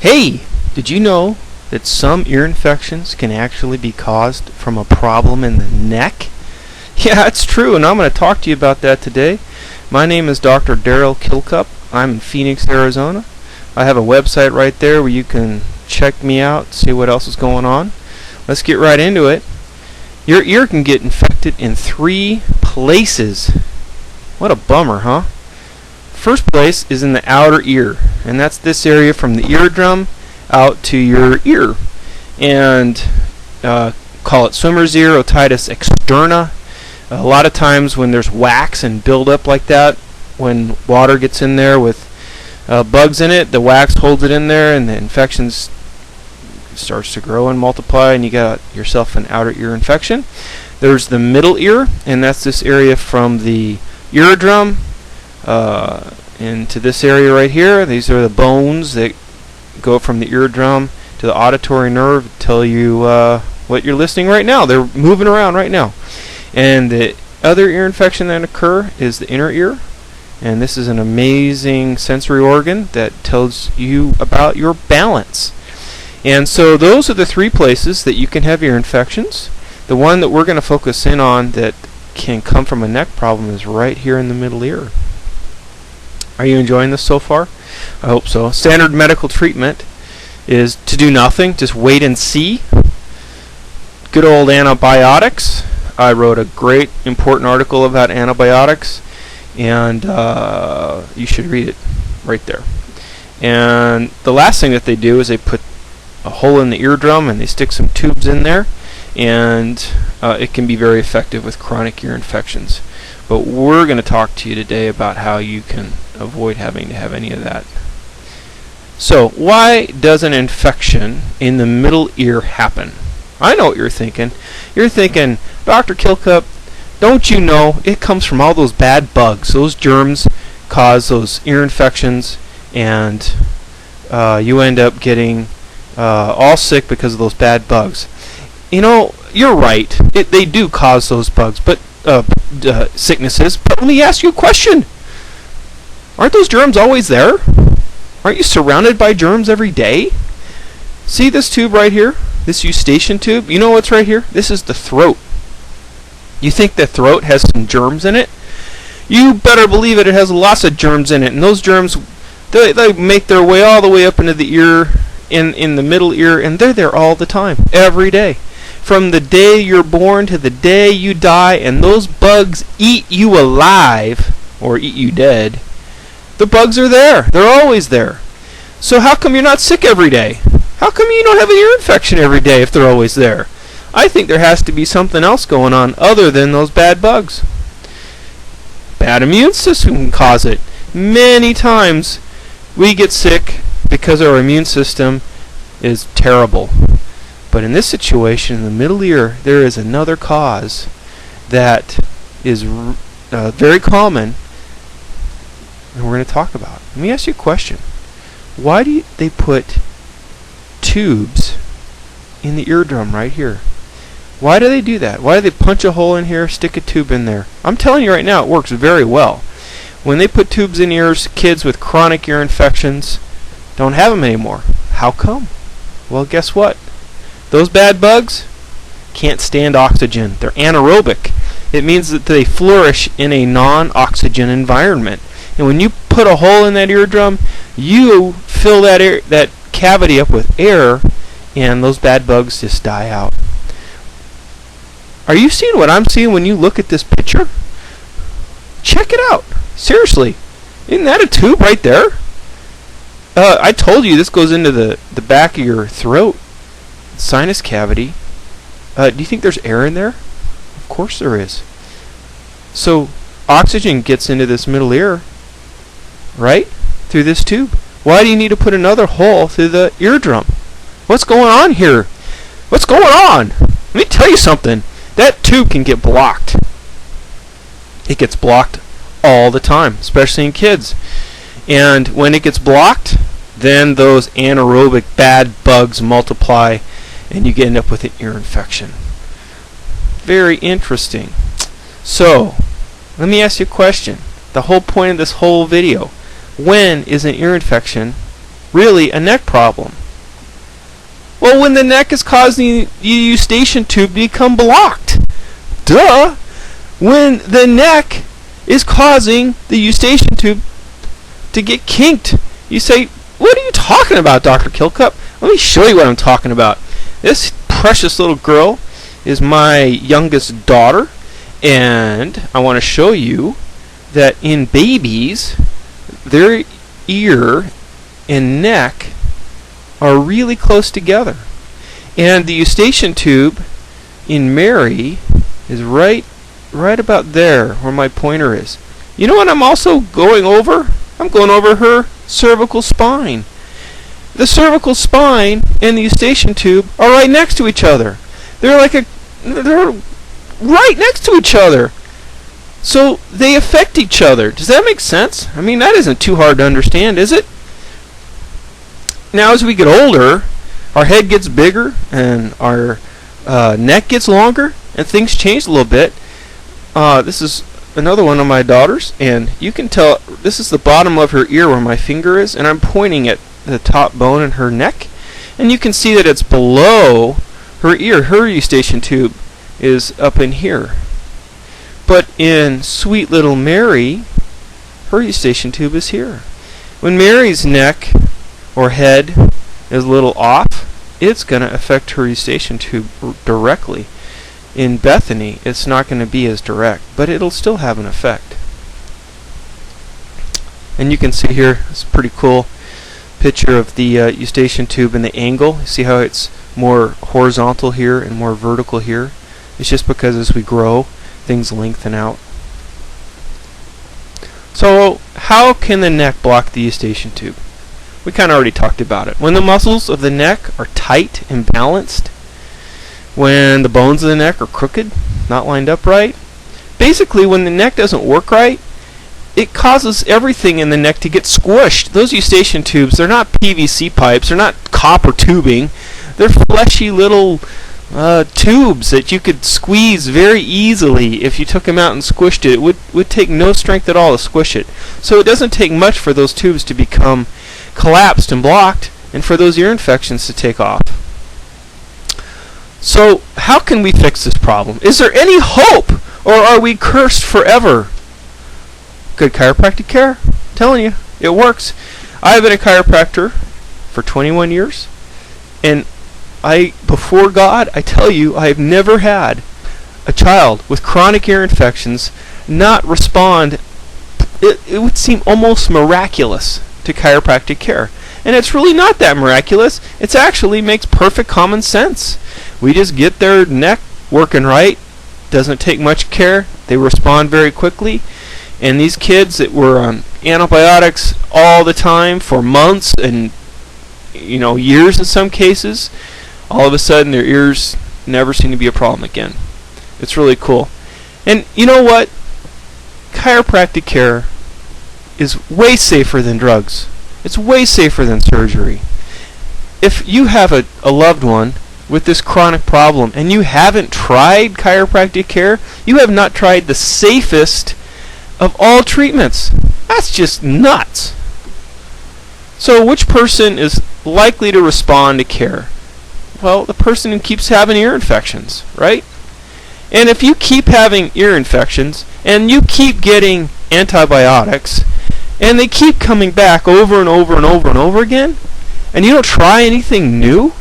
Hey, did you know that some ear infections can actually be caused from a problem in the neck? Yeah, it's true, and I'm going to talk to you about that today. My name is Dr. Daryl Kilcup. I'm in Phoenix, Arizona. I have a website right there where you can check me out, see what else is going on. Let's get right into it. Your ear can get infected in 3 places. What a bummer, huh? First place is in the outer ear, and that's this area from the eardrum out to your ear. And call it swimmer's ear, otitis externa. A lot of times when there's wax and buildup like that, when water gets in there with bugs in it, the wax holds it in there and the infection starts to grow and multiply, and you got yourself an outer ear infection. There's the middle ear, and that's this area from the eardrum into this area right here. These are the bones that go from the eardrum to the auditory nerve, tell you what you're listening right now. They're moving around right now. And the other ear infection that occur is the inner ear, and this is an amazing sensory organ that tells you about your balance. And so those are the 3 places that you can have ear infections. The one that we're going to focus in on that can come from a neck problem is right here in the middle ear. Are you enjoying this so far? I hope so. Standard medical treatment is to do nothing, just wait and see. Good old antibiotics. I wrote a great important article about antibiotics, and you should read it right there. And the last thing that they do is they put a hole in the eardrum and they stick some tubes in there, and it can be very effective with chronic ear infections. But we're going to talk to you today about how you can avoid having to have any of that. So, why does an infection in the middle ear happen? I know what you're thinking. You're thinking, Dr. Kilcup, don't you know it comes from all those bad bugs? Those germs cause those ear infections, and you end up getting all sick because of those bad bugs. You know, you're right. They do cause those bugs, but sicknesses. But let me ask you a question. Aren't those germs always there? Aren't you surrounded by germs every day? See this tube right here? This eustachian tube? You know what's right here? This is the throat. You think the throat has some germs in it? You better believe it. It has lots of germs in it. And those germs, they make their way all the way up into the ear, in the middle ear, and they're there all the time, every day. From the day you're born to the day you die, and those bugs eat you alive, or eat you dead. The bugs are there. They're always there. So how come you're not sick every day? How come you don't have an ear infection every day if they're always there? I think there has to be something else going on other than those bad bugs. Bad immune system can cause it. Many times we get sick because our immune system is terrible. But in this situation, in the middle ear, there is another cause that is very common, and we're going to talk about. Let me ask you a question. Why do they put tubes in the eardrum right here? Why do they do that? Why do they punch a hole in here, stick a tube in there? I'm telling you right now, it works very well. When they put tubes in ears, kids with chronic ear infections don't have them anymore. How come? Well, guess what? Those bad bugs can't stand oxygen. They're anaerobic. It means that they flourish in a non-oxygen environment. And when you put a hole in that eardrum, you fill that cavity up with air, and those bad bugs just die out. Are you seeing what I'm seeing when you look at this picture? Check it out. Seriously. Isn't that a tube right there? I told you this goes into the back of your throat, sinus cavity. Do you think there's air in there? Of course there is. So oxygen gets into this middle ear, right? Through this tube. Why do you need to put another hole through the eardrum? What's going on here? What's going on? Let me tell you something. That tube can get blocked. It gets blocked all the time, especially in kids. And when it gets blocked, then those anaerobic bad bugs multiply, and you end up with an ear infection. Very interesting. So, let me ask you a question. The whole point of this whole video. When is an ear infection really a neck problem? Well, when the neck is causing the eustachian tube to become blocked. Duh! When the neck is causing the eustachian tube to get kinked. You say, what are you talking about, Dr. Kilcup? Let me show you what I'm talking about. This precious little girl is my youngest daughter, and I want to show you that in babies, their ear and neck are really close together. And the eustachian tube in Mary is right about there where my pointer is. You know what I'm also going over? I'm going over her cervical spine. The cervical spine and the eustachian tube are right next to each other. They're right next to each other. So they affect each other. Does that make sense? I mean, that isn't too hard to understand, is it? Now, as we get older, our head gets bigger and our neck gets longer, and things change a little bit. This is another one of my daughters, and you can tell this is the bottom of her ear where my finger is, and I'm pointing at the top bone in her neck, and you can see that it's below her ear. Her eustachian tube is up in here. But in sweet little Mary, her eustachian tube is here. When Mary's neck or head is a little off, it's going to affect her eustachian tube directly. In Bethany, it's not going to be as direct, but it'll still have an effect. And you can see here, it's a pretty cool picture of the eustachian tube and the angle. See how it's more horizontal here and more vertical here? It's just because as we grow, things lengthen out. So how can the neck block the eustachian tube? We kind of already talked about it. When the muscles of the neck are tight and balanced, when the bones of the neck are crooked, not lined up right, basically when the neck doesn't work right, it causes everything in the neck to get squished. Those eustachian tubes, they're not PVC pipes, they're not copper tubing, they're fleshy little tubes that you could squeeze very easily. If you took them out and squished it, it would take no strength at all to squish it. So it doesn't take much for those tubes to become collapsed and blocked, and for those ear infections to take off. So how can we fix this problem? Is there any hope, or are we cursed forever? Good chiropractic care, I'm telling you, it works. I've been a chiropractor for 21 years, and before God, I tell you, I've never had a child with chronic ear infections not respond. It would seem almost miraculous to chiropractic care. And it's really not that miraculous. It actually makes perfect common sense. We just get their neck working right. Doesn't take much care. They respond very quickly. And these kids that were on antibiotics all the time for months and years in some cases, all of a sudden their ears never seem to be a problem again. It's really cool. And you know what? Chiropractic care is way safer than drugs. It's way safer than surgery. If you have a loved one with this chronic problem and you haven't tried chiropractic care, you have not tried the safest of all treatments. That's just nuts. So which person is likely to respond to care? Well, the person who keeps having ear infections, right? And if you keep having ear infections and you keep getting antibiotics and they keep coming back over and over and over and over again, and you don't try anything new,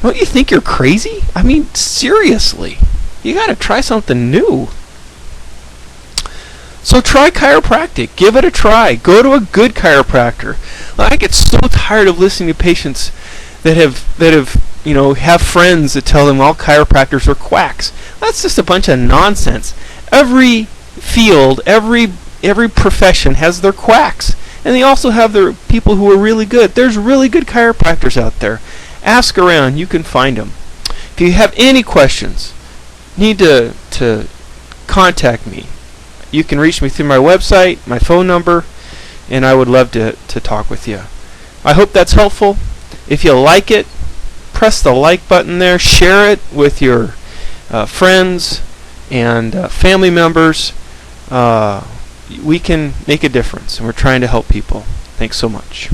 don't you think you're crazy? I mean, seriously. You got to try something new. So try chiropractic. Give it a try. Go to a good chiropractor. I get so tired of listening to patients that have have friends that tell them all chiropractors are quacks. That's just a bunch of nonsense. Every field, every profession has their quacks, and they also have their people who are really good. There's really good chiropractors out there. Ask around. You can find them. If you have any questions, need to contact me. You can reach me through my website, my phone number, and I would love to talk with you. I hope that's helpful. If you like it, press the like button there. Share it with your friends and family members. We can make a difference, and we're trying to help people. Thanks so much.